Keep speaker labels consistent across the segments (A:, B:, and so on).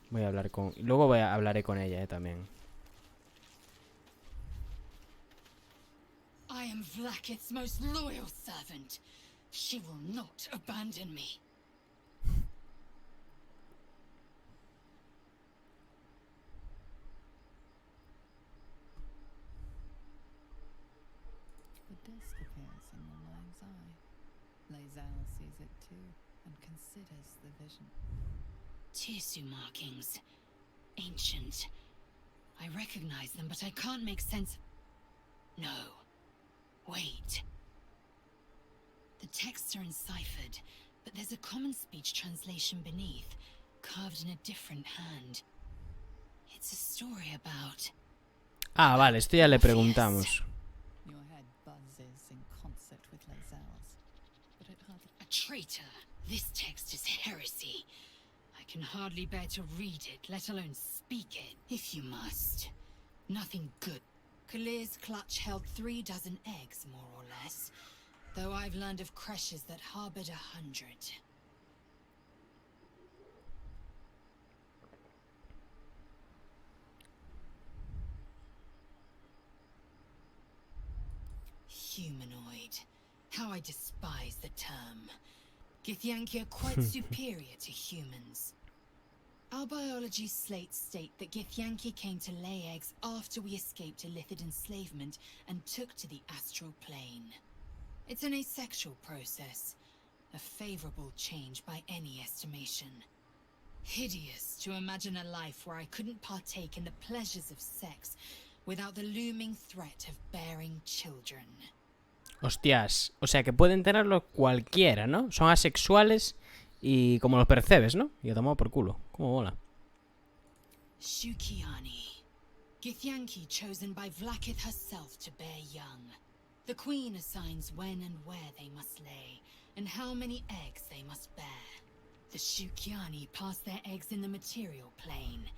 A: Voy a hablar con... Luego hablaré con ella, también.
B: I am Vlaakith's most loyal servant. She will not abandon me.
C: The disc appears in your mind's eye. Lae'zel sees it too and considers the vision.
B: Tissue markings. Ancient. I recognize them, but I can't make sense. No. Wait. The texts are enciphered, but there's a common speech translation beneath, carved in a different hand. It's a story about...
A: Ah, vale, esto ya le preguntamos.
C: Your head buzzes in concert with Lae'zel's, but it hardly...
B: A traitor. This text is heresy. I can hardly bear to read it, let alone speak it, if you must. Nothing good. Kalir's clutch held 36 eggs, more or less. Though I've learned of creches that harbored 100. Humanoid. How I despise the term. Githyanki are quite superior to humans. Our biology slates state that Githyanki came to lay eggs after we escaped Illithid enslavement and took to the astral plane. It's an asexual process, a favorable change by any estimation. Hideous to imagine a life where I couldn't partake in the pleasures of sex without the looming threat of bearing children.
A: Hostias, o sea que pueden tenerlo cualquiera, ¿no? Son asexuales y como los percebes, ¿no? Y a tomar por culo. ¿Cómo mola?
B: Shukiani. Githyanki chosen by Vlaakith herself to bear young. The Queen assigns when and where they must lay, and how many eggs they must bear. The Shukiani pass their eggs in the material plane.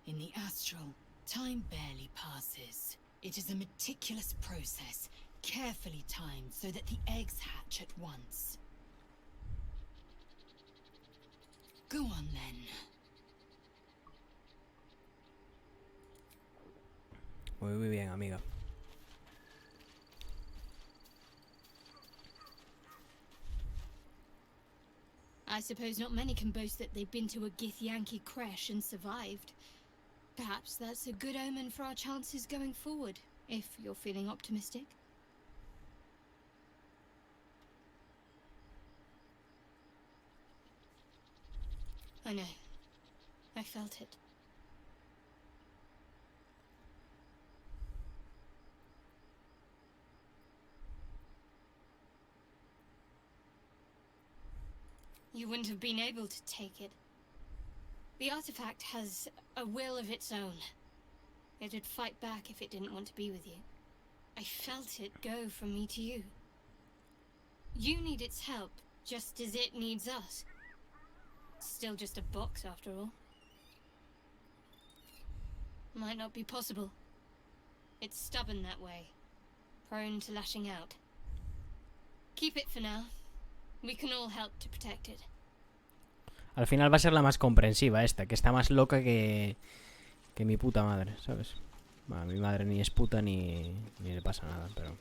B: In the astral, time barely passes. It is a meticulous process, carefully timed so that the eggs hatch at once. Go on then.
A: Muy bien, amiga.
D: I suppose not many can boast that they've been to a Githyanki creche and survived. Perhaps that's a good omen for our chances going forward, if you're feeling optimistic. I know. I felt it. You wouldn't have been able to take it. The artifact has a will of its own. It'd fight back if it didn't want to be with you. I felt it go from me to you. You need its help, just as it needs us. Still just a box, after all. Might not be possible. It's stubborn that way. Prone to lashing out. Keep it for now. We can all help to protect it.
A: Al final va a ser la más comprensiva esta, que está más loca que mi puta madre, ¿sabes? Bueno, mi madre ni es puta ni le pasa nada, pero...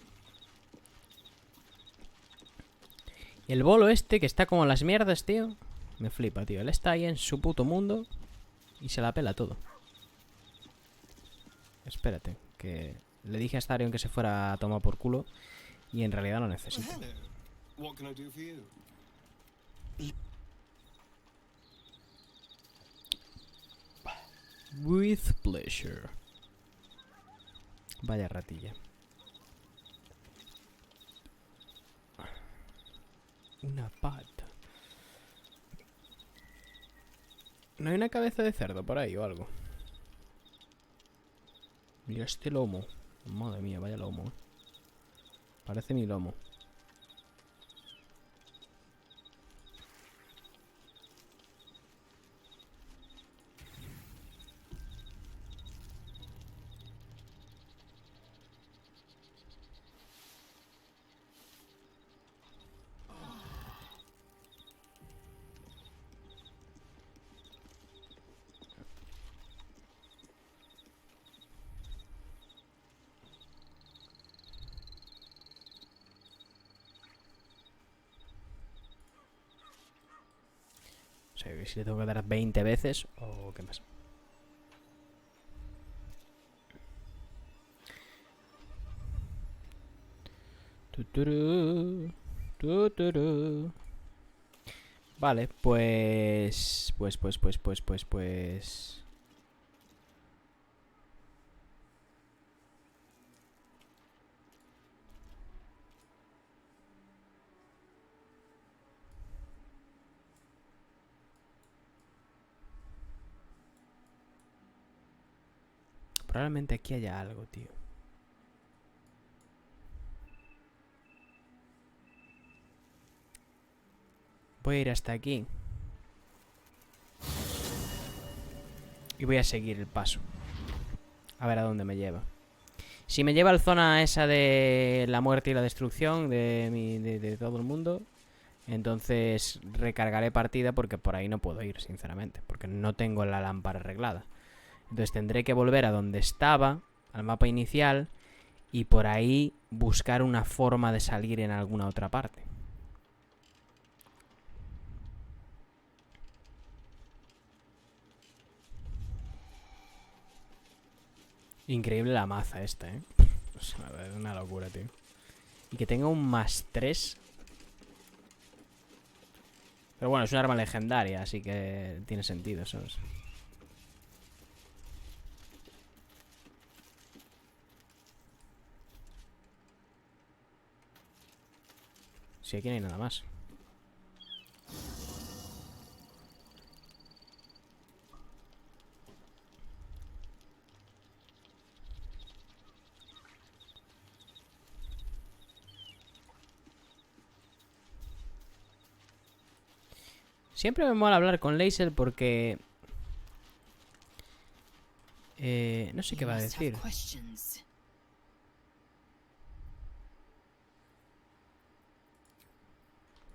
A: Y el bolo este, que está como las mierdas, tío, me flipa, tío. Él está ahí en su puto mundo y se la pela todo. Espérate, que le dije a Starion que se fuera a tomar por culo y en realidad lo necesito.
E: What can I do for you?
A: With pleasure. Vaya ratilla. Una pata. ¿No hay una cabeza de cerdo por ahí o algo? Mira este lomo. Madre mía, vaya lomo. Parece mi lomo. sé si le tengo que dar 20 veces o qué más. Tuturu, tuturu. Vale, pues... Probablemente aquí haya algo, tío. Voy a ir hasta aquí. Y voy a seguir el paso. A ver a dónde me lleva. Si me lleva a la zona esa de la muerte y la destrucción de todo el mundo, entonces recargaré partida porque por ahí no puedo ir, sinceramente. Porque no tengo la lámpara arreglada. Entonces tendré que volver a donde estaba, al mapa inicial, y por ahí buscar una forma de salir en alguna otra parte. Increíble la maza esta, ¿eh? O sea, es una locura, tío. Y que tenga un +3. Pero bueno, es un arma legendaria, así que tiene sentido, ¿sabes? Sí, aquí no hay nada más. Siempre me mola hablar con Laser porque... no sé qué
B: You
A: va a
B: must have
A: decir.
B: questions.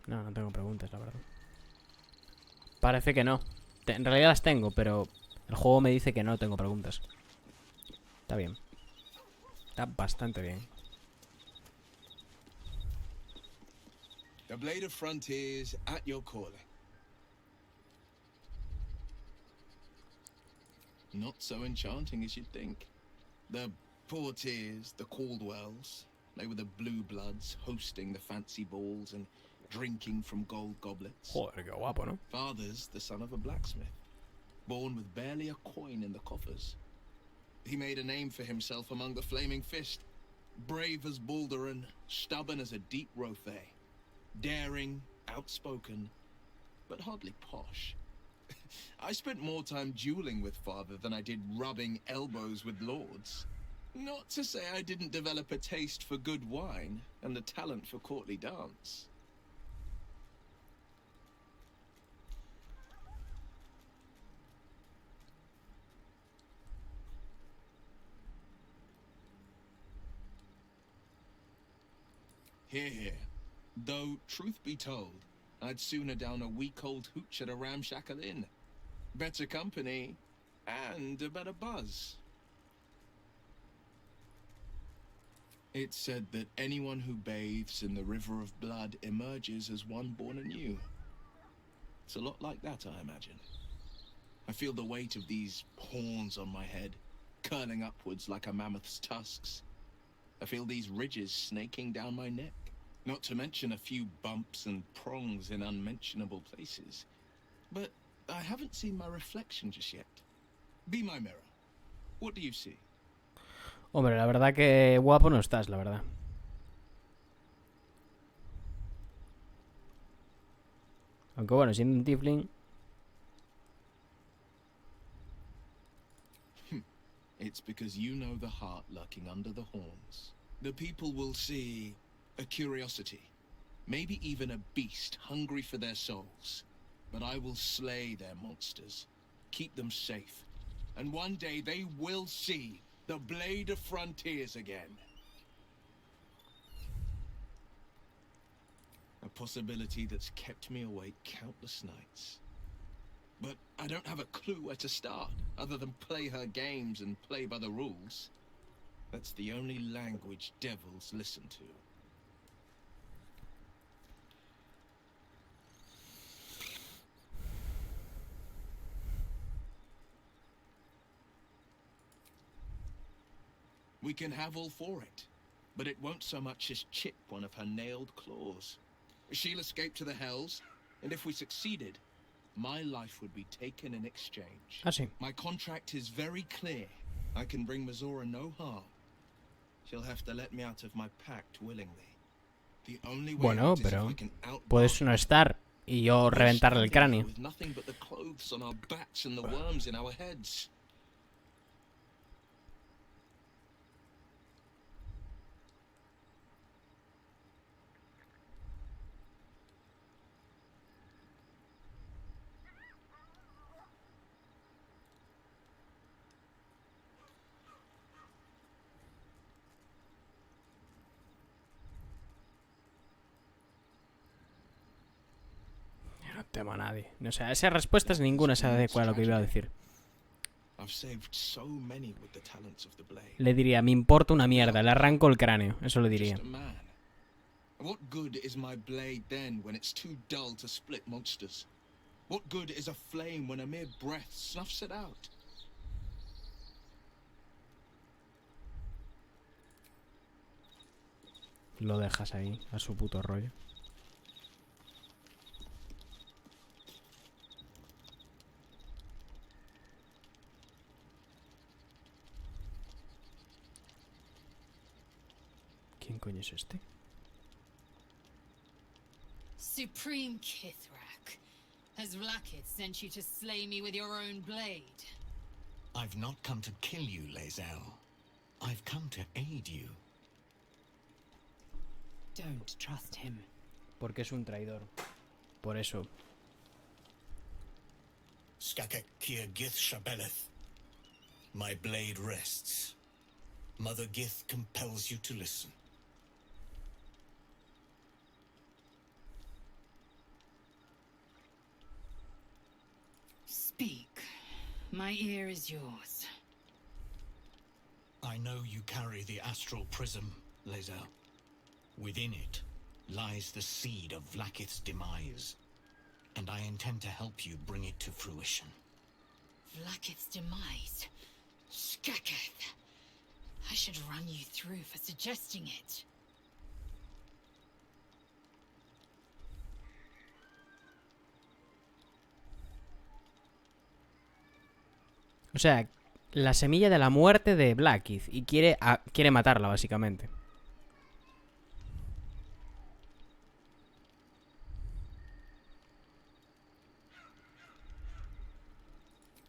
A: No, no tengo preguntas, la verdad. Parece que no. En realidad las tengo, pero el juego me dice que no tengo preguntas. Está bien. Está bastante bien.
F: The Blade of Frontiers at your calling. Not so enchanting as you'd think. The Portiers, the Caldwells, they were the blue bloods hosting the fancy balls and drinking from gold goblets.
A: Joder, qué guapo, ¿no?
F: Father's the son of a blacksmith, born with barely a coin in the coffers. He made a name for himself among the Flaming Fist. Brave as Balduran, stubborn as a deep Rothay. Daring, outspoken, but hardly posh. I spent more time dueling with father than I did rubbing elbows with lords. Not to say I didn't develop a taste for good wine and a talent for courtly dance. Hear, hear. Though, truth be told, I'd sooner down a week-old hooch at a ramshackle inn. Better company, and a better buzz. It's said that anyone who bathes in the river of blood emerges as one born anew. It's a lot like that, I imagine. I feel the weight of these horns on my head, curling upwards like a mammoth's tusks. I feel these ridges snaking down my neck. Not to mention a few bumps and prongs in unmentionable places. But I haven't seen my reflection just yet. Be my mirror. What do you see?
A: Hombre, la verdad que guapo no estás, la verdad. Aunque bueno, siendo un tiefling...
F: It's because you know the heart lurking under the horns. The people will see a curiosity, maybe even a beast hungry for their souls. But I will slay their monsters, keep them safe, and one day they will see the Blade of Frontiers again. A possibility that's kept me awake countless nights. But I don't have a clue where to start, other than play her games and play by the rules. That's the only language devils listen to. We can have all for it, but it won't so much as chip one of her nailed claws. She'll escape to the hells, and if we succeeded, my life would be taken in exchange.
A: Ah, sí.
F: My contract is very clear. I can bring Mazora no harm. She'll have to let me out of my pact willingly. The only way
A: Bueno,
F: out is if
A: pero
F: I can
A: puedes no estar y yo reventarle el cráneo.
F: with nothing but the clothes on our backs and the worms in our heads.
A: No temo a nadie. O sea, esas respuestas ninguna se adecua a lo que iba a decir.
F: I've saved so many with the talents of the blade.
A: Le diría, me importa una mierda, le arranco el cráneo. Eso le diría.
F: Just a man. What good is my blade then when it's too dull to split monsters? What good is a flame when a mere breath snuffs it out?
A: Lo dejas ahí, a su puto rollo. ¿Quién coño es este?
B: Supreme Kithrak, has Vlaakith sent you to slay me with your own blade?
G: I've not come to kill you, Lae'zel. I've come to aid you.
B: Don't trust him.
A: Porque es un traidor. Por eso.
G: Skakek Kia Gith Shabeleth. My blade rests. Mother Gith compels you to listen.
B: Speak. My ear is yours.
G: I know you carry the astral prism, Lae'zel. Within it lies the seed of Vlaakith's demise, and I intend to help you bring it to fruition.
B: Vlaakith's demise. Skaketh. I should run you through for suggesting it.
A: O sea, la semilla de la muerte de Vlaakith. Y quiere matarla, básicamente.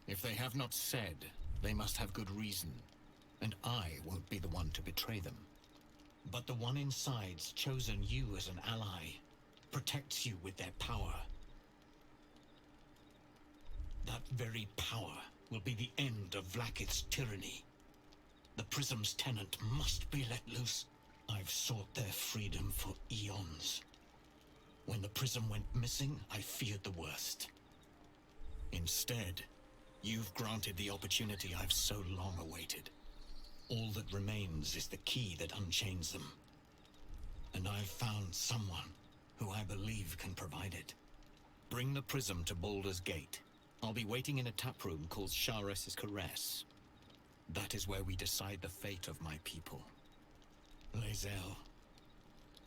G: If they have not said, they must have good reason, and I won't be the one to betray them. But the one inside's chosen you as an ally, protects you with their power. That very power will be the end of Vlaakith's tyranny. The Prism's tenant must be let loose. I've sought their freedom for eons. When the Prism went missing, I feared the worst. Instead, you've granted the opportunity I've so long awaited. All that remains is the key that unchains them. And I've found someone who I believe can provide it. Bring the Prism to Baldurs Gate. I'll be waiting in a taproom called Shares's Caress. That is where we decide the fate of my people. Lae'zel,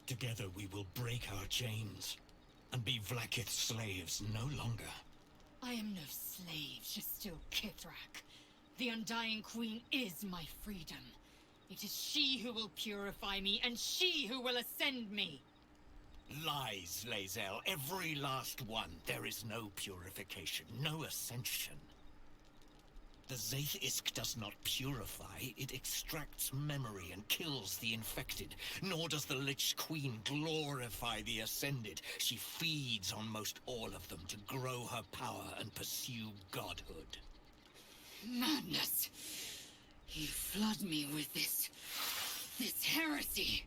G: together we will break our chains and be Vlaakith's slaves no longer.
B: I am no slave, just still Kithrak. The Undying Queen is my freedom. It is she who will purify me, and she who will ascend me.
G: Lies, Lae'zel, every last one. There is no purification, no ascension. The Zaith Isk does not purify, it extracts memory and kills the infected. Nor does the Lich Queen glorify the ascended. She feeds on most all of them to grow her power and pursue godhood.
B: Madness! You flood me with this heresy.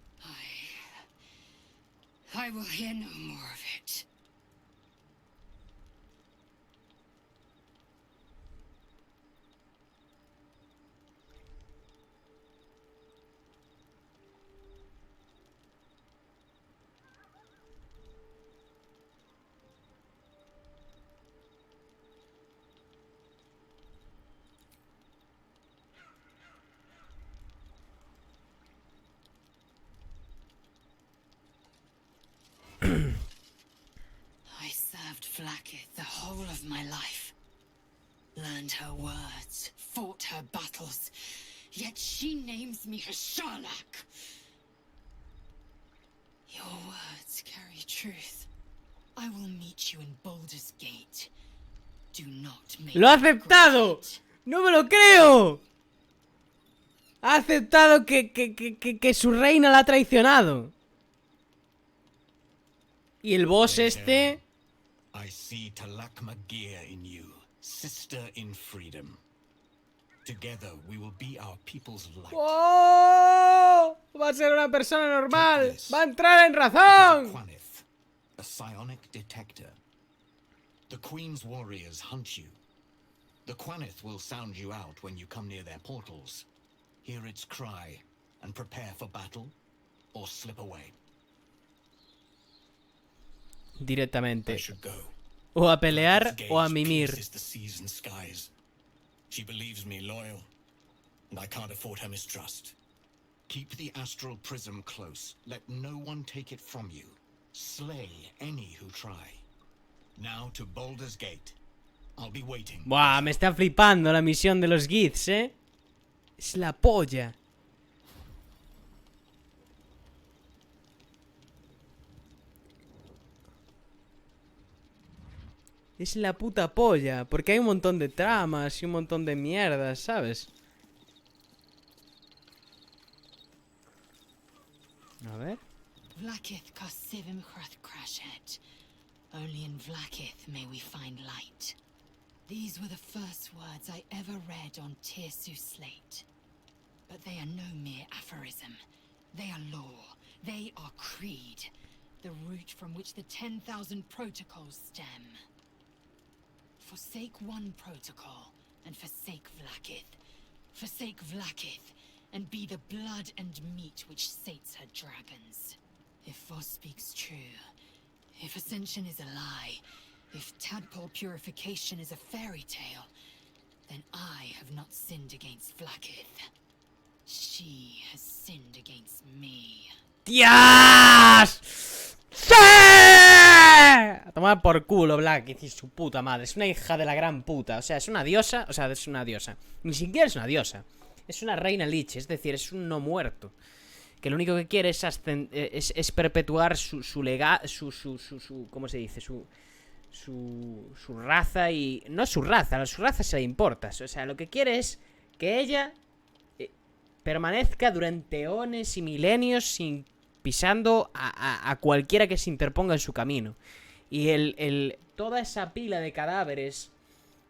B: I will hear no more of it. my life. Learned her words, fought her battles, yet she names me her Sharlak. Your words carry truth. I will meet you in Baldurs Gate. Do not make
A: ¡Lo ha
B: me
A: aceptado!
B: regret.
A: ¡No me lo creo! Ha aceptado que su reina la ha traicionado. Y el boss este...
G: I see Talakma Gear in you, sister in freedom. Together we will be our people's light.
A: ¡Oh! Va a ser una persona normal. Va a entrar en
G: It is a
A: razón.
G: Quanith, a psionic detector. The Queen's warriors hunt you. The Quanith will sound you out when you come near their portals. Hear its cry and prepare for battle, or slip away. I
A: Directamente.
G: should go.
A: O a pelear
G: Verdad's
A: o a
G: gaze
A: mimir.
G: pierces the seas and skies. She believes me loyal, and I can't afford her mistrust. Keep the astral prism close. Let no one take it from you. Slay any who try. Now to Baldurs Gate. I'll be waiting.
A: Buah, me está flipando la misión de los Giths, Es la polla. Es la puta polla. Porque hay un montón de tramas y un montón de mierdas, ¿sabes? A ver.
B: Vlakith Kosivim Hrath Crashet. Only in Vlakith may we find light. These were the first words I ever read on Tirsu slate. But they are no mere aphorism. They are law. They are creed. The root from which the 10,000 protocols stem. Forsake one protocol, and forsake Vlakith. Forsake Vlakith, and be the blood and meat which sates her dragons. If Voss speaks true, if Ascension is a lie, if tadpole purification is a fairy tale, then I have not sinned against Vlakith. She has sinned against me.
A: ¡Tías! ¡Sí! A tomar por culo, Black y su puta madre. Es una hija de la gran puta. O sea, es una diosa. O sea, es una diosa. Ni siquiera es una diosa. Es una reina lich. Es decir, es un no muerto. Que lo único que quiere es perpetuar su legado. ¿Cómo se dice? Su raza y... No su raza se le importa. O sea, lo que quiere es que ella permanezca durante eones y milenios sin pisando a cualquiera que se interponga en su camino. Y toda esa pila de cadáveres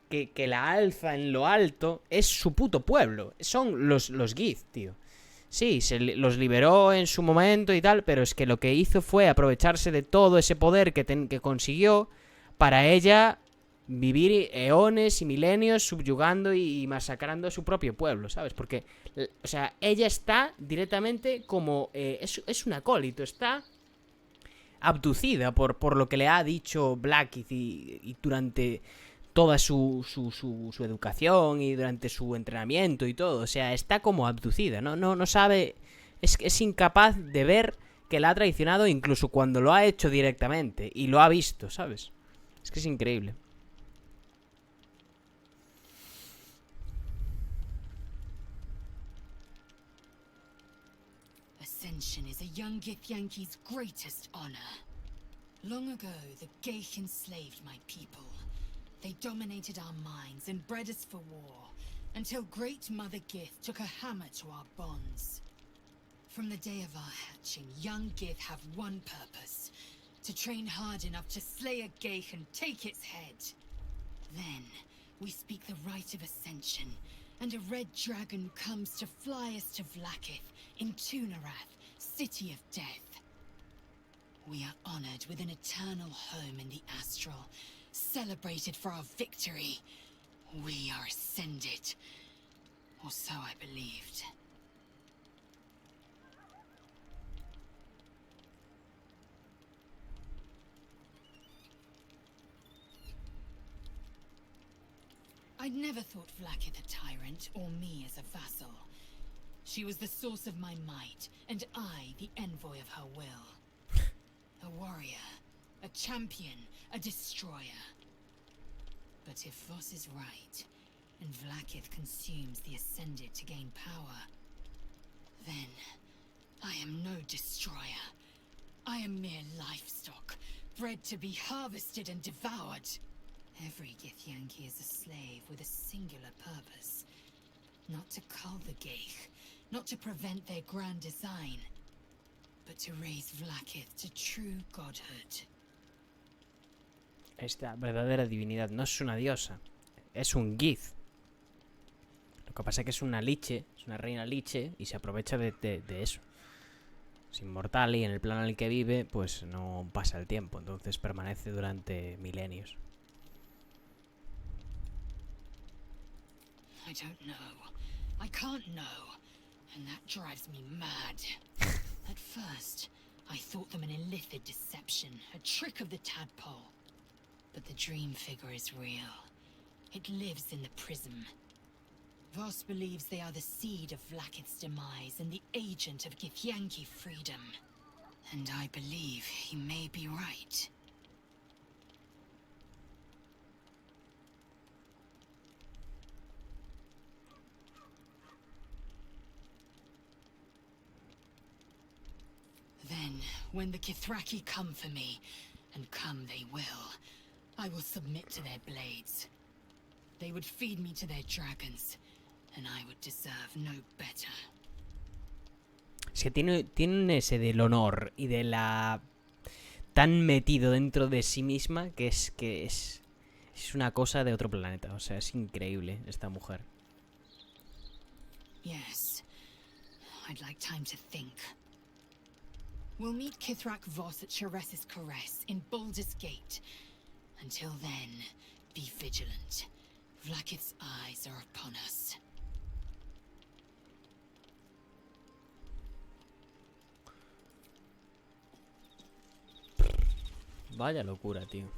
A: que la alza en lo alto es su puto pueblo. Son los Gith, tío. Sí, los liberó en su momento y tal, pero es que lo que hizo fue aprovecharse de todo ese poder que consiguió para ella vivir eones y milenios subyugando y masacrando a su propio pueblo, ¿sabes? Porque, o sea, ella está directamente como... es un acólito, está abducida por lo que le ha dicho Blackith y durante toda su educación y durante su entrenamiento y todo. O sea, está como abducida, no sabe... Es incapaz de ver que la ha traicionado incluso cuando lo ha hecho directamente y lo ha visto, ¿sabes? Es que es increíble.
B: Ascension is a young Githyanki's greatest honor. Long ago, the Geich enslaved my people. They dominated our minds and bred us for war, until Great Mother Gith took a hammer to our bonds. From the day of our hatching, young Gith have one purpose: to train hard enough to slay a Geich and take its head. Then, we speak the rite of Ascension, and a red dragon comes to fly us to Vlakith, in Tunarath, City of Death. We are honored with an eternal home in the astral, celebrated for our victory. We are ascended. Or so I believed. I'd never thought Vlakith a tyrant, or me as a vassal. She was the source of my might, and I the envoy of her will. A warrior, a champion, a destroyer. But if Voss is right, and Vlaakith consumes the Ascended to gain power, then I am no destroyer. I am mere livestock, bred to be harvested and devoured. Every Githyanki is a slave with a singular purpose. Not to cull the Geich, not to prevent their grand design, but to raise Vlaakith to true godhood.
A: Esta verdadera divinidad no es una diosa, es un Gith. Lo que pasa es que es una liche, es una reina liche y se aprovecha de eso. Es inmortal y en el plano en el que vive, pues no pasa el tiempo, entonces permanece durante milenios.
B: I don't know. I can't know. And that drives me mad. At first, I thought them an illithid deception, a trick of the tadpole. But the dream figure is real. It lives in the prism. Voss believes they are the seed of Vlaakith's demise and the agent of Githyanki freedom. And I believe he may be right. Then, when the Kithraki come for me, and come they will submit to their blades. They would feed me to their dragons, and I would deserve no better.
A: Es que tienen ese del honor y de la... tan metido dentro de sí misma que es una cosa de otro planeta. O sea, es increíble esta mujer.
B: Yes, I'd like time to think. We'll meet Kithrak Voss at Cheres's Caress in Baldurs Gate. Until then, be vigilant. Vlaakith's eyes are upon us.
A: Vaya locura, tío.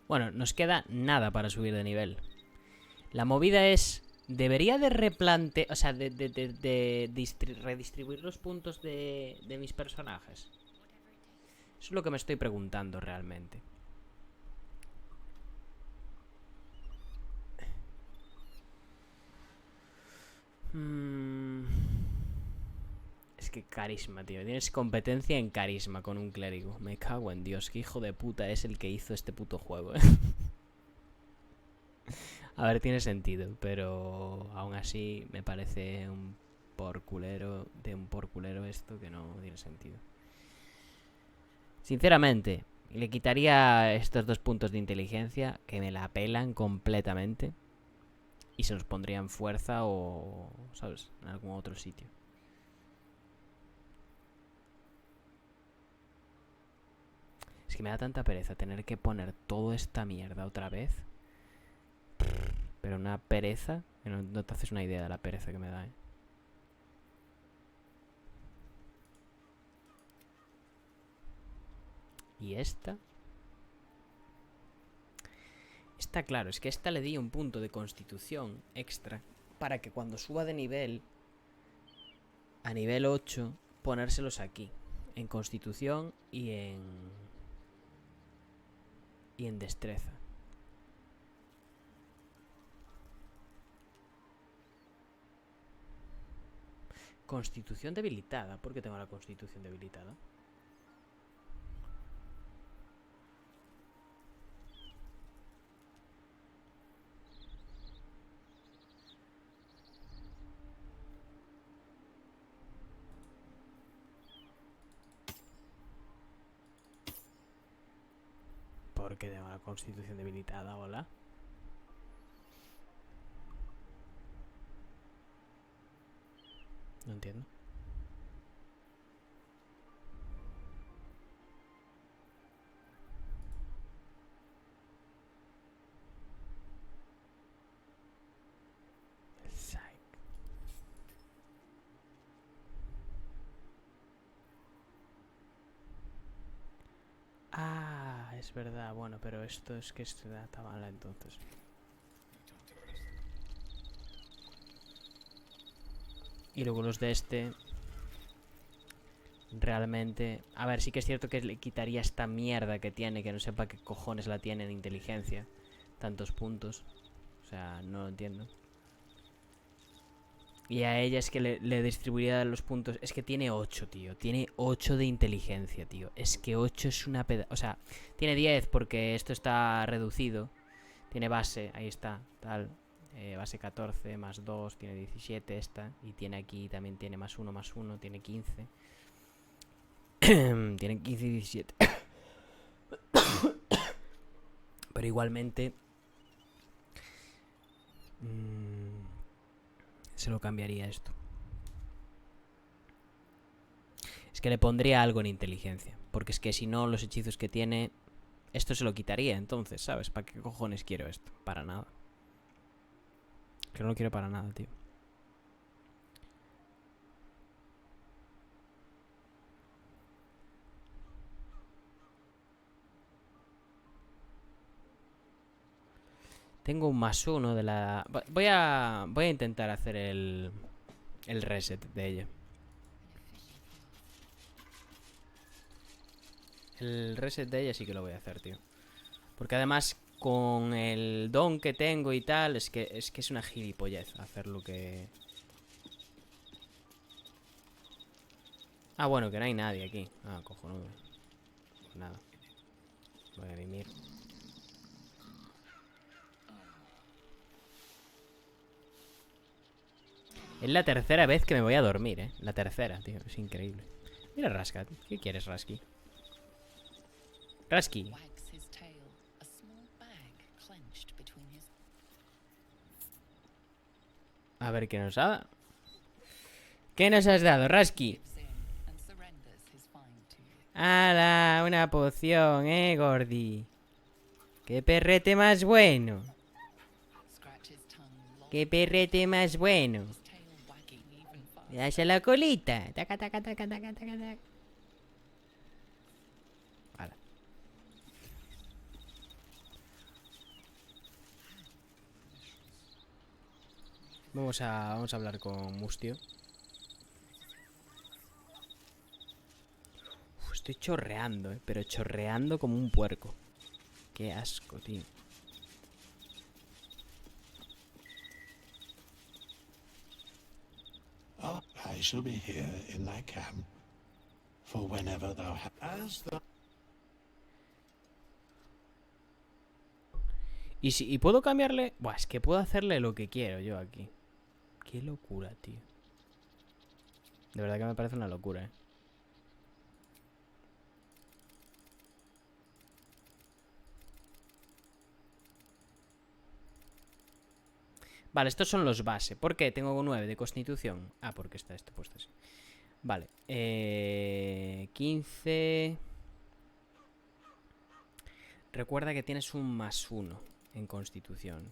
A: Bueno, nos queda nada para subir de nivel. La movida es... Debería de replantear... O sea, redistribuir los puntos de mis personajes. Eso es lo que me estoy preguntando realmente. Es que carisma, tío. Tienes competencia en carisma con un clérigo. Me cago en Dios. Qué hijo de puta es el que hizo este puto juego, A ver, tiene sentido, pero aún así me parece un porculero esto que no tiene sentido. Sinceramente, le quitaría estos 2 puntos de inteligencia que me la pelan completamente y se los pondría en fuerza o, ¿sabes? En algún otro sitio. Es que me da tanta pereza tener que poner toda esta mierda otra vez. Pero una pereza, que no te haces una idea de la pereza que me da, Y esta... Está claro, es que esta le di un punto de constitución extra para que cuando suba de nivel a nivel 8, ponérselos aquí. En constitución y en destreza. Constitución debilitada. ¿Por qué tengo la constitución debilitada? ¿Por qué tengo la constitución debilitada? Hola. No entiendo. Ah, es verdad. Bueno, pero esto es que está mala entonces. Y luego los de este realmente... A ver, sí que es cierto que le quitaría esta mierda que tiene, que no sepa qué cojones la tiene en inteligencia. Tantos puntos. O sea, no lo entiendo. Y a ella es que le distribuiría los puntos. Es que tiene 8, tío. Tiene 8 de inteligencia, tío. Es que 8 es una O sea, tiene 10 porque esto está reducido. Tiene base, ahí está, tal. Base 14, más 2, tiene 17 esta. Y tiene aquí, también tiene más 1, tiene 15. Tienen 15 y 17. Pero igualmente... se lo cambiaría esto. Es que le pondría algo en inteligencia. Porque es que si no, los hechizos que tiene... Esto se lo quitaría, entonces, ¿sabes? ¿Para qué cojones quiero esto? Para nada. Que no lo quiero para nada, tío. Tengo un +1 de la... Voy a intentar hacer el reset de ella. El reset de ella sí que lo voy a hacer, tío. Porque además, con el don que tengo y tal, es que es una gilipollez hacer lo que... Ah, bueno, que no hay nadie aquí. Ah, cojonudo. Pues nada. Voy a mimir. Es la tercera vez que me voy a dormir, ¿eh? La tercera, tío. Es increíble. Mira Raskat. ¿Qué quieres, Rasky? Rasky.
C: Wags his tail, a small bag clenched between his
A: A ver qué nos ha dado. ¿Qué nos has dado, Rasky?
C: gives in and surrenders his find to you.
A: ¡Hala! Una poción, Gordi. ¡Qué perrete más bueno!
C: Scratch his tongue long,
A: ¡Qué perrete más bueno!
C: his tail wagging even faster.
A: ¡Le das a la colita! ¡Taca, taca, taca, taca, taca, taca! Hala. Vamos a hablar con Mustio. Estoy chorreando, pero chorreando como un puerco. Qué asco, tío.
G: Oh, I shall be here in thy camp, for whenever thou hast the...
A: ¿Y puedo cambiarle? Buah, es que puedo hacerle lo que quiero yo aquí. Qué locura, tío. De verdad que me parece una locura, Vale, estos son los base. ¿Por qué? Tengo 9 de constitución. Ah, porque está esto puesto así. Vale. 15. Recuerda que tienes un +1 en constitución.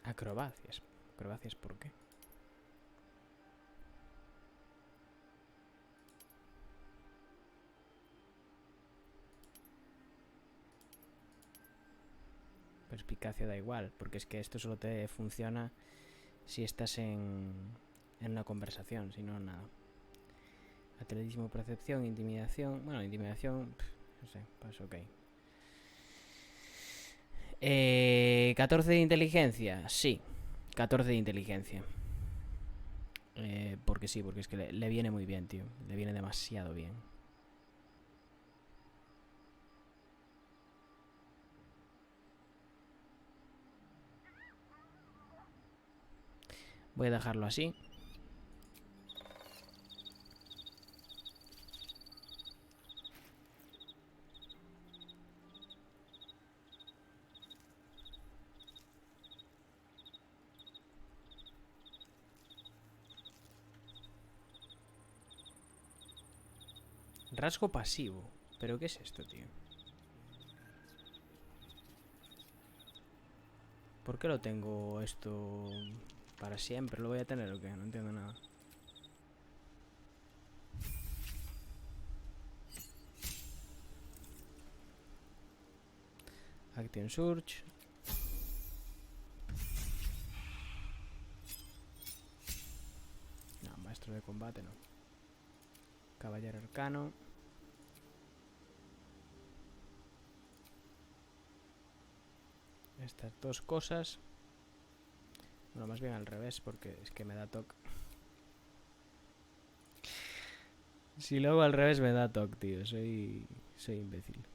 A: Acrobacias. ¿Acrobacias por qué? Perspicacia da igual, porque es que esto solo te funciona si estás en una conversación, si no, nada. Atletismo, percepción, intimidación. Bueno, intimidación, no sé, pues ok. 14 de inteligencia, sí. 14 de inteligencia. Porque sí, porque es que le viene muy bien, tío. Le viene demasiado bien. Voy a dejarlo así. Rasgo pasivo. ¿Pero qué es esto, tío? ¿Por qué lo tengo esto para siempre? ¿Lo voy a tener o qué? No entiendo nada. Action Surge. No, maestro de combate no. Caballero arcano. Estas dos cosas. Bueno, más bien al revés, porque es que me da toque. Si lo hago al revés me da toque, tío. Soy imbécil.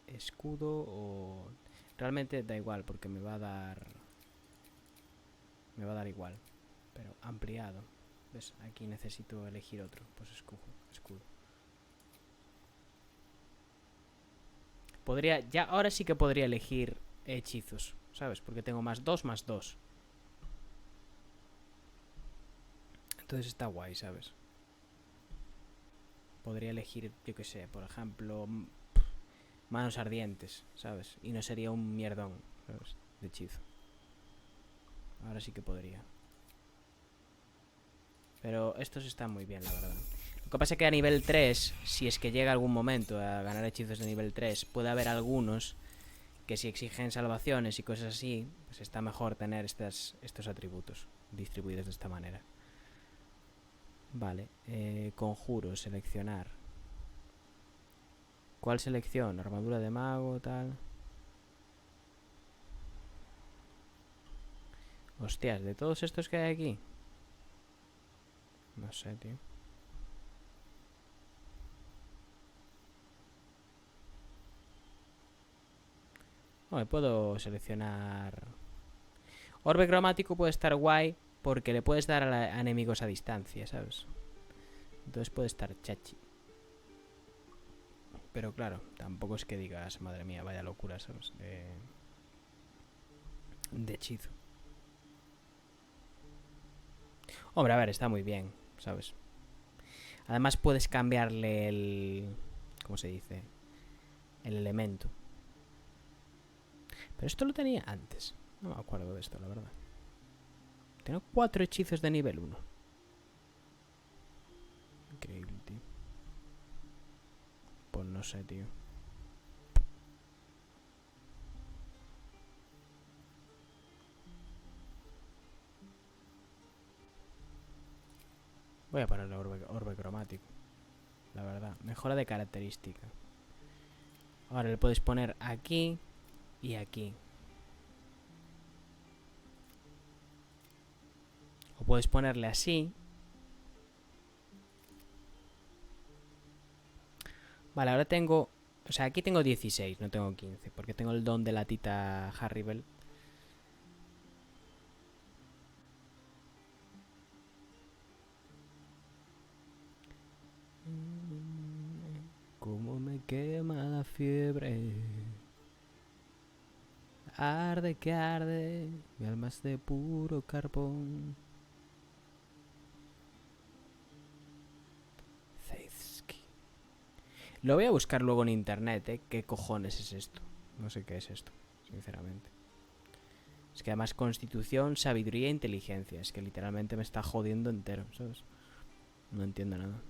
A: Escudo o... Realmente da igual, porque me va a dar... Me va a dar igual. Pero ampliado. ¿Ves? Aquí necesito elegir otro. Pues escudo. Podría... Ya, ahora sí que podría elegir hechizos, ¿sabes? Porque tengo +2/+2. Entonces está guay, ¿sabes? Podría elegir, yo qué sé, por ejemplo, manos ardientes, ¿sabes? Y no sería un mierdón, ¿sabes? De hechizo. Ahora sí que podría. Pero estos están muy bien, la verdad. Lo que pasa es que a nivel 3, si es que llega algún momento a ganar hechizos de nivel 3, puede haber algunos que si exigen salvaciones y cosas así, pues está mejor tener estos atributos distribuidos de esta manera. Vale, conjuro, seleccionar. ¿Cuál selección? Armadura de mago, tal. Hostias, de todos estos que hay aquí. No sé, tío. Bueno, puedo seleccionar... Orbe cromático puede estar guay porque le puedes dar a enemigos a distancia, ¿sabes? Entonces puede estar chachi. Pero claro, tampoco es que digas, madre mía, vaya locura, ¿sabes? De hechizo. Hombre, a ver, está muy bien, ¿sabes? Además puedes cambiarle el... ¿Cómo se dice? El elemento. Pero esto lo tenía antes. No me acuerdo de esto, la verdad. Tengo 4 hechizos de nivel 1. Increíble, tío. Pues no sé, tío. Voy a ponerle orbe cromático. La verdad. Mejora de característica. Ahora le puedes poner aquí y aquí. O puedes ponerle así. Vale, ahora tengo... O sea, aquí tengo 16, no tengo 15. Porque tengo el don de la tita Harribel. Cómo me quema la fiebre. Arde que arde. Mi alma es de puro carbón. Lo voy a buscar luego en internet, ¿eh? ¿Qué cojones es esto? No sé qué es esto, sinceramente. Es que además constitución, sabiduría e inteligencia. Es que literalmente me está jodiendo entero, ¿sabes? No entiendo nada.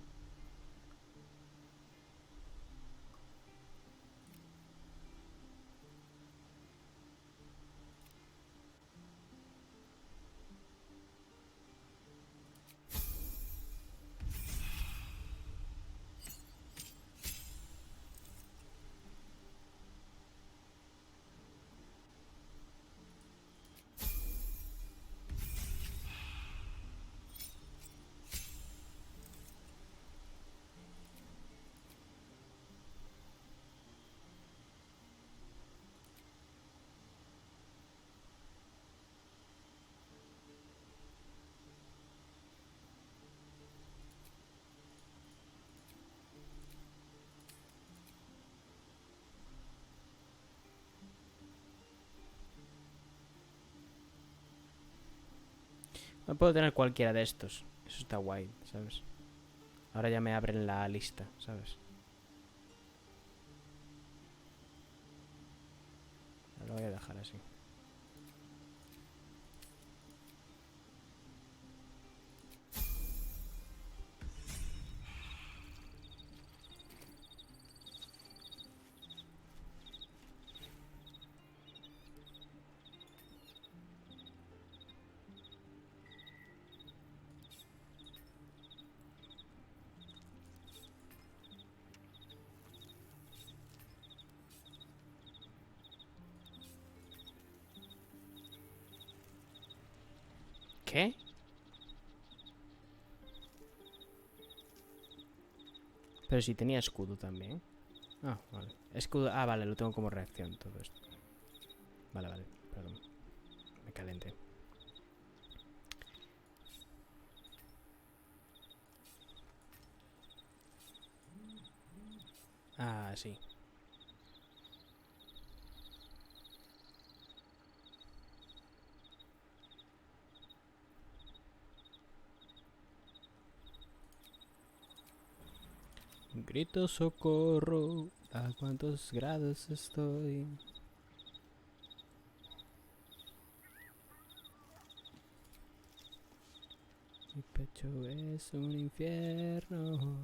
A: No puedo tener cualquiera de estos. Eso está guay, ¿sabes? Ahora ya me abren la lista, ¿sabes? Lo voy a dejar así. ¿Qué? Pero si tenía escudo también. Ah, vale. Escudo. Ah, vale, lo tengo como reacción todo esto. Vale, vale, perdón. Me calenté. Ah, sí. Grito socorro, ¿a cuántos grados estoy? Mi pecho es un infierno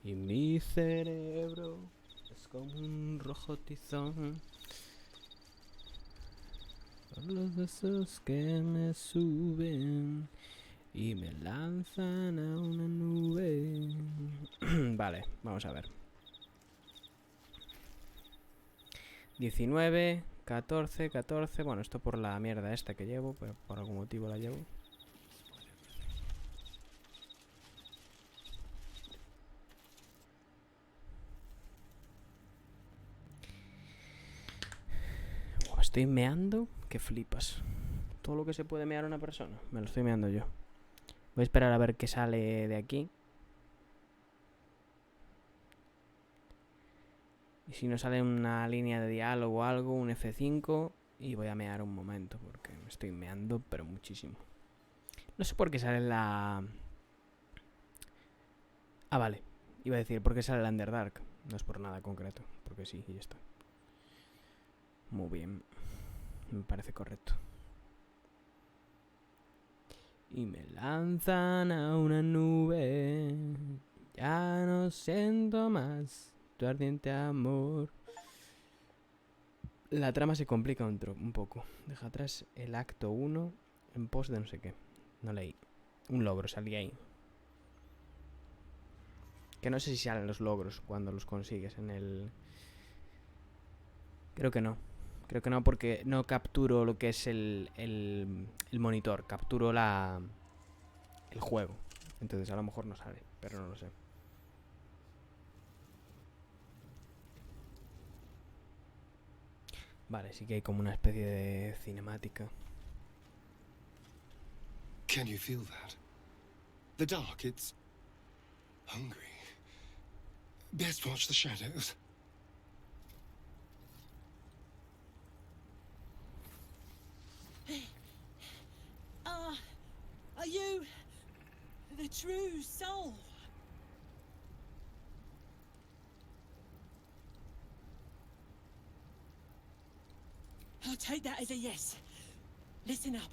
A: y mi cerebro es como un rojo tizón. Por los besos que me suben y me lanzan a una nube. Vale, vamos a ver. 19, 14, 14. Bueno, esto por la mierda esta que llevo, pero por algún motivo la llevo. Estoy meando que flipas. Todo lo que se puede mear a una persona, me lo estoy meando yo. Voy a esperar a ver qué sale de aquí. Y si no sale una línea de diálogo o algo, un F5. Y voy a mear un momento, porque me estoy meando, pero muchísimo. No sé por qué sale la... Ah, vale. Iba a decir, ¿por qué sale la Underdark? No es por nada concreto, porque sí, y ya está. Muy bien. Me parece correcto. Y me lanzan a una nube. Ya no siento más tu ardiente amor. La trama se complica un poco. Deja atrás el acto 1 en pos de no sé qué. No leí. Un logro salía ahí. Que no sé si salen los logros cuando los consigues en el... Creo que no. Creo que no, porque no capturo lo que es el monitor. Capturo el juego. Entonces a lo mejor no sale, pero no lo sé. Vale, sí que hay como una especie de cinemática.
E: Can you feel that? The dark, it's hungry. Best watch the shadows.
H: Are you the true soul? I'll take that as a yes. Listen up.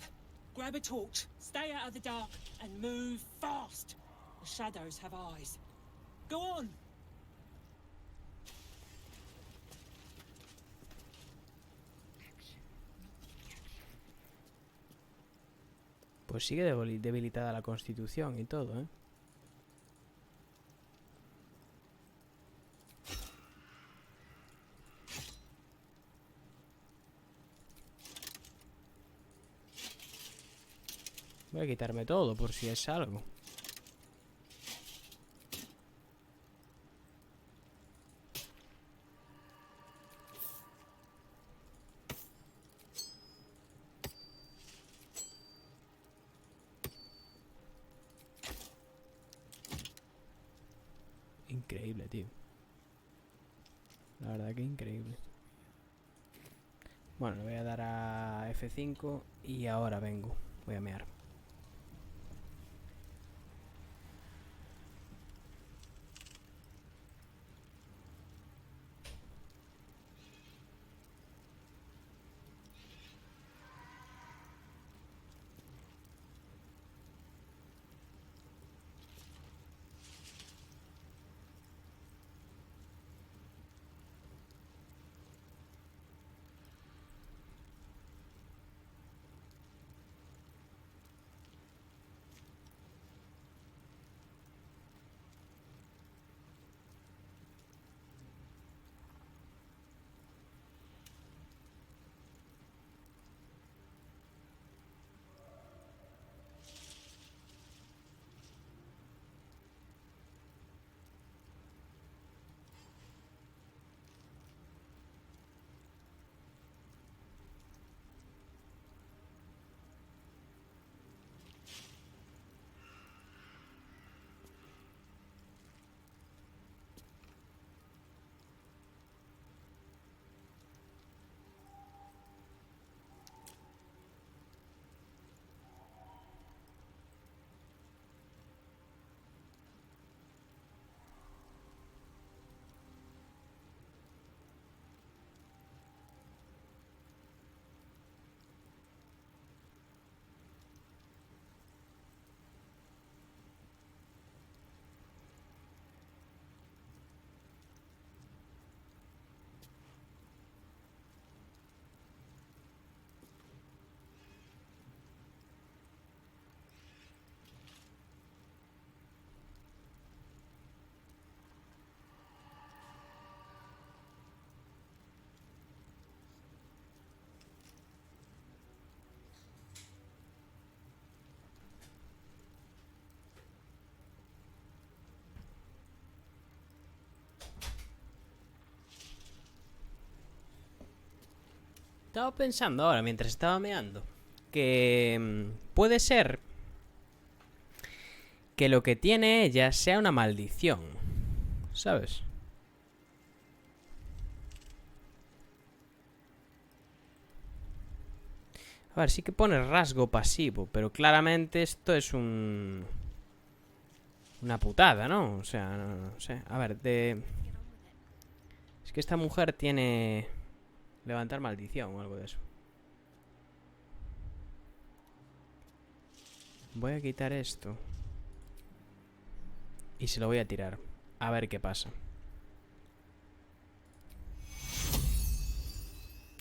H: Grab a torch, stay out of the dark, and move fast. The shadows have eyes. Go on!
A: Pues sigue debilitada la constitución y todo, ¿eh? Voy a quitarme todo por si es algo. Increíble, tío. La verdad que increíble. Bueno, le voy a dar a F5 y ahora vengo. Voy a mear. Estaba pensando ahora, mientras estaba meando, que puede ser que lo que tiene ella sea una maldición, ¿sabes? A ver, sí que pone rasgo pasivo, pero claramente esto es una putada, ¿no? O sea, no sé. A ver, es que esta mujer tiene levantar maldición o algo de eso. Voy a quitar esto. Y se lo voy a tirar. A ver qué pasa.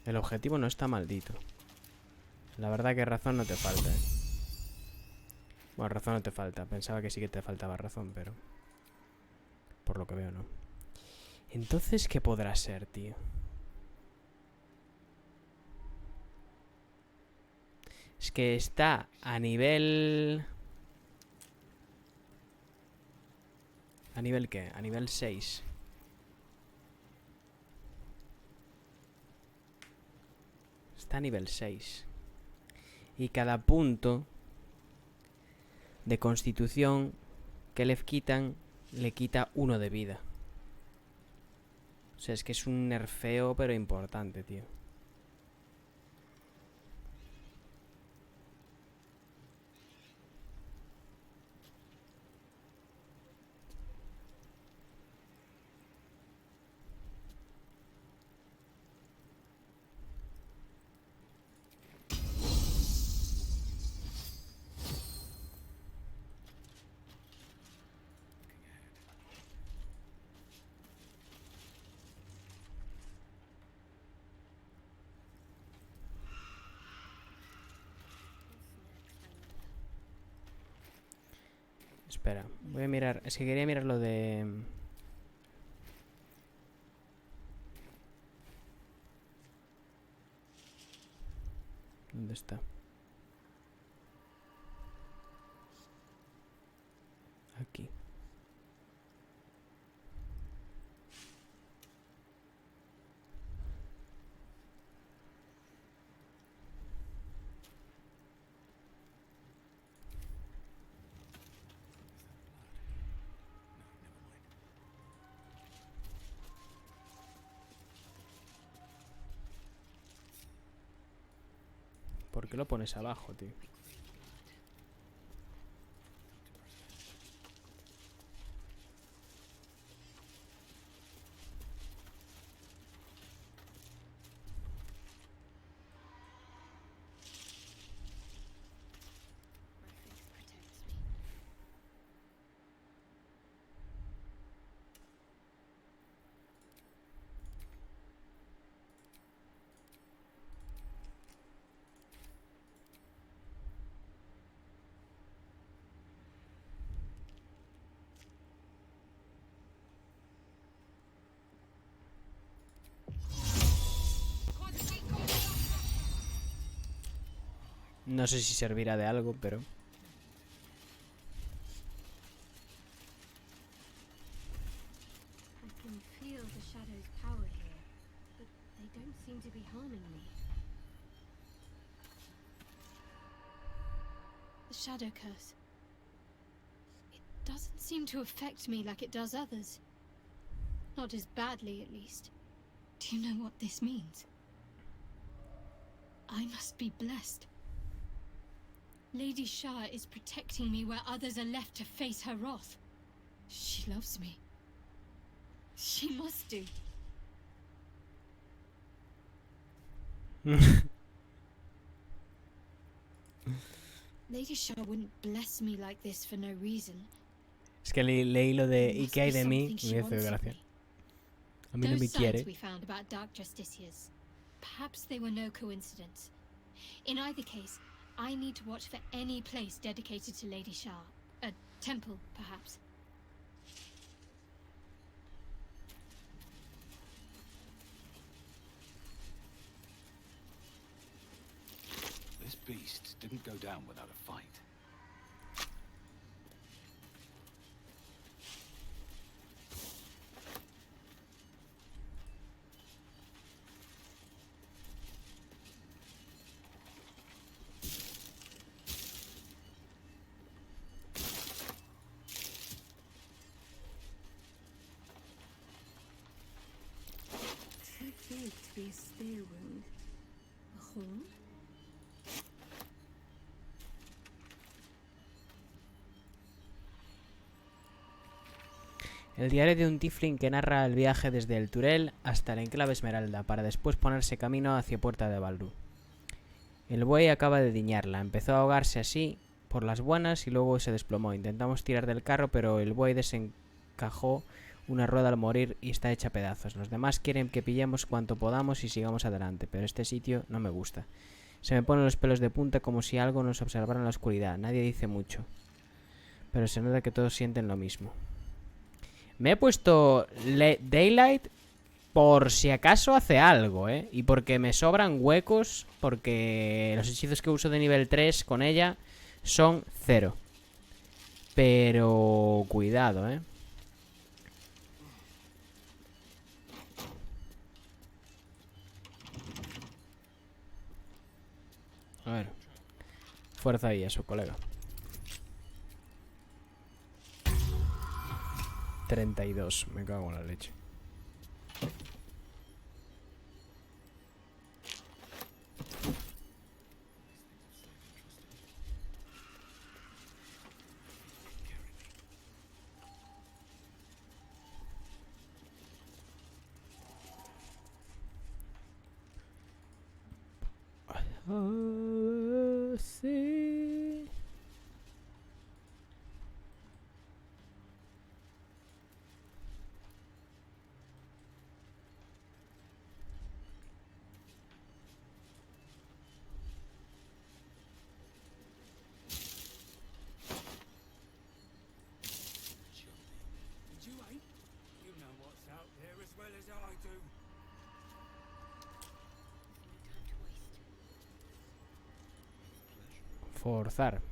A: El objetivo no está maldito. La verdad que razón no te falta, ¿eh? Bueno, razón no te falta. Pensaba que sí que te faltaba razón, pero... por lo que veo, no. Entonces, ¿qué podrá ser, tío? Es que está a nivel... ¿A nivel qué? A nivel 6. Está a nivel 6. Y cada punto de constitución que le quitan, le quita 1 de vida. O sea, es que es un nerfeo, pero importante, tío. Espera, voy a mirar. Es que quería mirar lo de... ¿Dónde está? Aquí. ¿Por qué lo pones abajo, tío? No sé si servirá de algo, pero...
D: I can feel the shadow's power here, but they don't seem to be harming me. The shadow curse. It doesn't seem to affect me like it does others. Not as badly, at least. Do you know what this means? I must be blessed. Lady Shah is protecting me where others are left to face her wrath. She loves me. She must do. Lady Shah wouldn't bless me like this for no reason.
A: Es que leí lo de
D: There
A: ¿y
D: must
A: qué hay
D: be
A: de mí?
D: something
A: Y
D: she
A: me hizo
D: wants of
A: gracia.
D: me.
A: A mí no me
D: Those signs
A: quiere.
D: we found about dark justiciars. Perhaps they were no coincidence. In either case, I need to watch for any place dedicated to Lady Shah. A temple, perhaps.
I: This beast didn't go down without a fight.
J: be a spear wound. A horn?
A: El diario de un tiefling que narra el viaje desde el Turel hasta el enclave Esmeralda, para después ponerse camino hacia Puerta de Baldur. El buey acaba de diñarla, empezó a ahogarse así por las buenas y luego se desplomó. Intentamos tirar del carro, pero el buey desencajó una rueda al morir y está hecha a pedazos. Los demás quieren que pillemos cuanto podamos y sigamos adelante, pero este sitio no me gusta. Se me ponen los pelos de punta como si algo nos observara en la oscuridad. Nadie dice mucho, pero se nota que todos sienten lo mismo. Me he puesto Daylight por si acaso hace algo, ¿eh? Y porque me sobran huecos, porque los hechizos que uso de nivel 3 con ella son 0. Pero cuidado, ¿eh? A ver. Fuerza ahí a su colega. 32, me cago en la leche. Sí.
I: You ain't? You know what's out there as well as I do.
A: Forzar.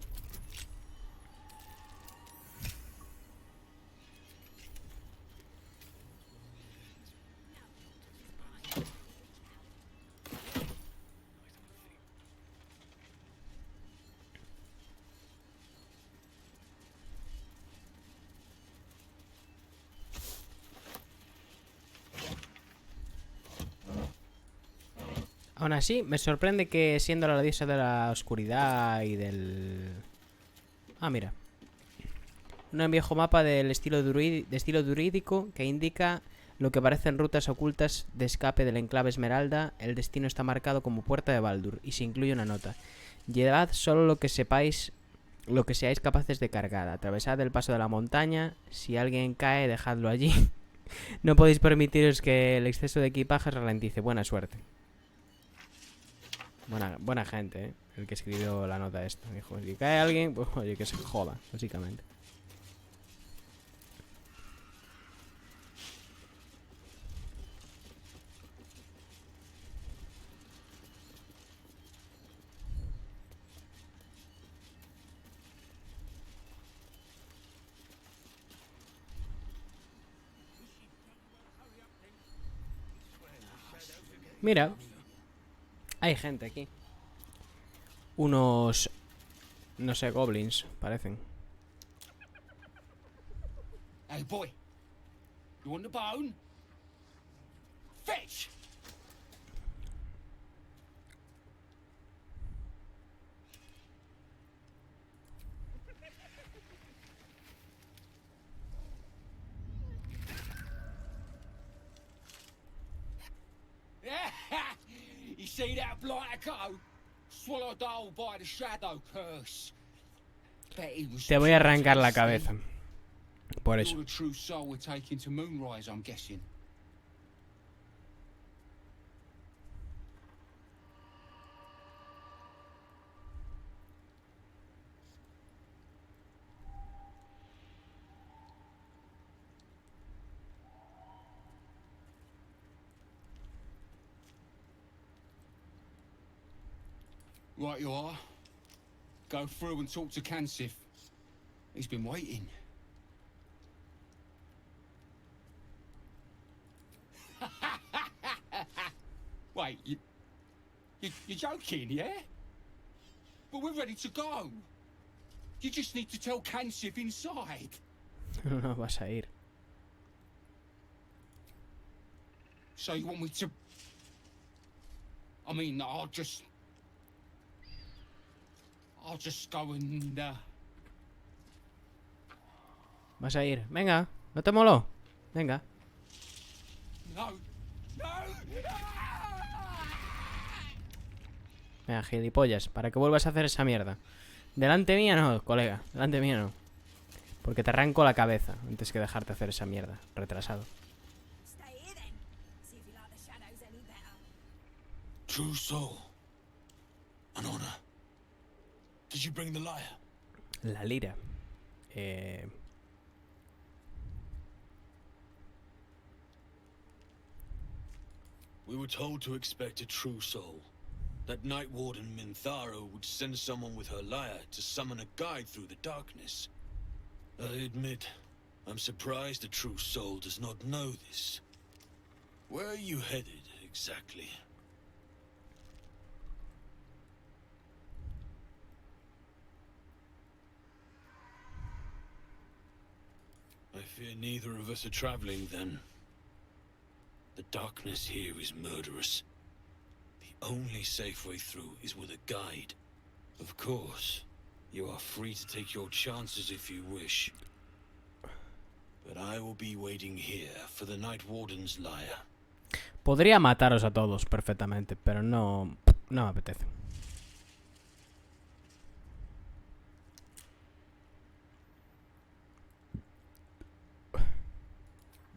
A: Aún así, me sorprende que siendo la diosa de la oscuridad y del... Ah, mira. Un viejo mapa del estilo druídico que indica lo que parecen rutas ocultas de escape del enclave Esmeralda. El destino está marcado como Puerta de Baldur y se incluye una nota. Llevad solo lo que sepáis, lo que seáis capaces de cargar. Atravesad el paso de la montaña. Si alguien cae, dejadlo allí. No podéis permitiros que el exceso de equipaje ralentice. Buena suerte. Buena gente, ¿eh? El que escribió la nota esta. Dijo, si cae alguien, pues oye, que se joda, básicamente. Mira. Hay gente aquí. Unos... No sé, goblins, parecen.
I: Hey, boy. You want the bone? Fetch! You see that blighter go? Swallowed whole by the shadow curse.
A: Te voy a arrancar la cabeza. Por eso.
I: You're the true soul we're taking to Moonrise, I'm guessing. Right you are. Go through and talk to Kansif. He's been waiting. Wait, you're joking, yeah? But we're ready to go. You just need to tell Kansif inside.
A: No vas a ir.
I: So you want me to I mean, I'll just go and,
A: Vas a ir. Venga, ¿no te moló? Venga.
I: no.
A: Venga, gilipollas, para que vuelvas a hacer esa mierda. Delante mía no, colega. Delante mía no. Porque te arranco la cabeza antes que dejarte hacer esa mierda. Retrasado.
K: True soul. An honor. Did you bring the lyre?
A: La lira.
K: We were told to expect a true soul. That Night Warden Minthara would send someone with her lyre to summon a guide through the darkness. I admit, I'm surprised a true soul does not know this. Where are you headed, exactly? I fear neither of us are traveling, then. The darkness here is murderous. The only safe way through is with a guide. Of course, you are free to take your chances if you wish. But I will be waiting here for the Night Warden's lyre.
A: Podría mataros a todos perfectamente, pero no me apetece.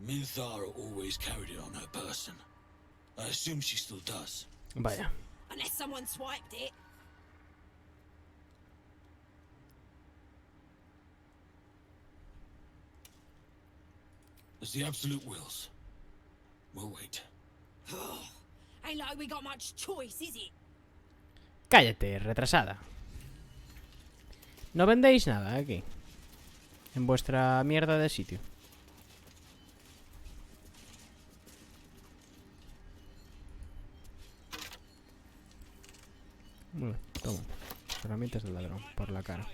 K: Minthara always carried it on her person. I assume she still does.
A: Vaya.
H: Unless someone swiped it.
K: As the Absolute wills. We'll wait.
H: Ain't like we got much choice, is it?
A: Cállate, retrasada. No vendéis nada aquí. En vuestra mierda de sitio. Muy bien, toma. Herramientas del ladrón, por la cara.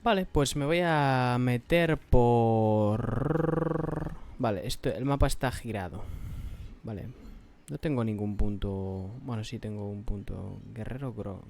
A: Vale, pues me voy a meter por... Vale, el mapa está girado. Vale. No tengo ningún punto... Bueno, sí tengo un punto... Guerrero Grono.